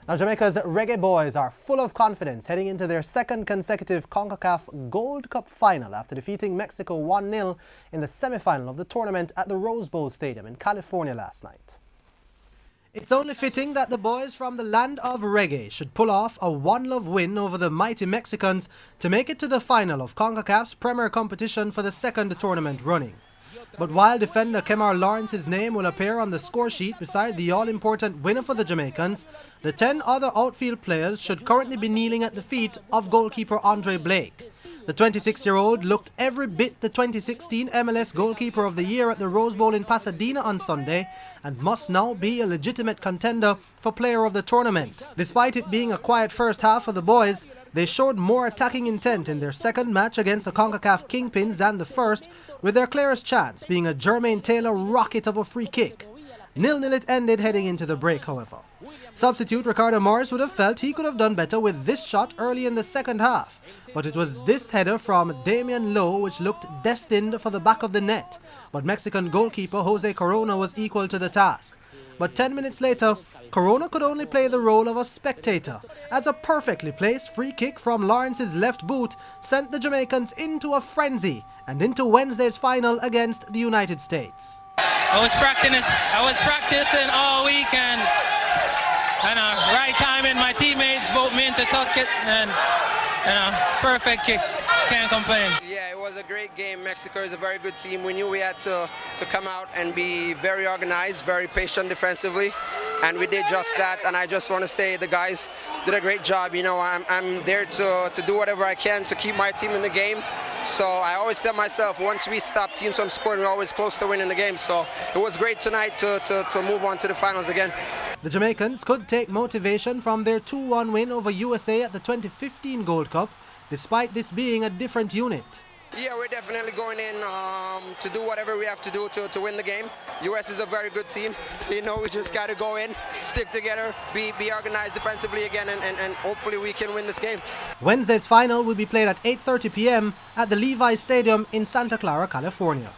Now, Jamaica's Reggae Boyz are full of confidence heading into their second consecutive CONCACAF Gold Cup final after defeating Mexico 1-0 in the semi-final of the tournament at the Rose Bowl Stadium in California last night. It's only fitting that the boys from the land of reggae should pull off a one-love win over the mighty Mexicans to make it to the final of CONCACAF's premier competition for the second tournament running. But while defender Kemar Lawrence's name will appear on the score sheet beside the all-important winner for the Jamaicans, the 10 other outfield players should currently be kneeling at the feet of goalkeeper Andre Blake. The 26-year-old looked every bit the 2016 MLS Goalkeeper of the Year at the Rose Bowl in Pasadena on Sunday and must now be a legitimate contender for Player of the Tournament. Despite it being a quiet first half for the boys, they showed more attacking intent in their second match against the CONCACAF Kingpins than the first, with their clearest chance being a Jermaine Taylor rocket of a free kick. 0-0 it ended heading into the break, however. Substitute Ricardo Morris would have felt he could have done better with this shot early in the second half, but it was this header from Damian Lowe which looked destined for the back of the net, but Mexican goalkeeper Jose Corona was equal to the task. But 10 minutes later, Corona could only play the role of a spectator, as a perfectly placed free kick from Lawrence's left boot sent the Jamaicans into a frenzy and into Wednesday's final against the United States. I was practicing all week and right timing, my teammates vote me in to tuck it and perfect kick, can't complain. Yeah, it was a great game. Mexico is a very good team. We knew we had to come out and be very organized, very patient defensively, and we did just that. And I just want to say the guys did a great job. You know, I'm there to do whatever I can to keep my team in the game. So I always tell myself, once we stop teams from scoring, we're always close to winning the game. So it was great tonight to move on to the finals again. The Jamaicans could take motivation from their 2-1 win over USA at the 2015 Gold Cup, despite this being a different unit. Yeah, we're definitely going in to do whatever we have to do to win the game. US is a very good team, so you know we just got to go in, stick together, be organized defensively again, and hopefully we can win this game. Wednesday's final will be played at 8:30 p.m. at the Levi Stadium in Santa Clara, California.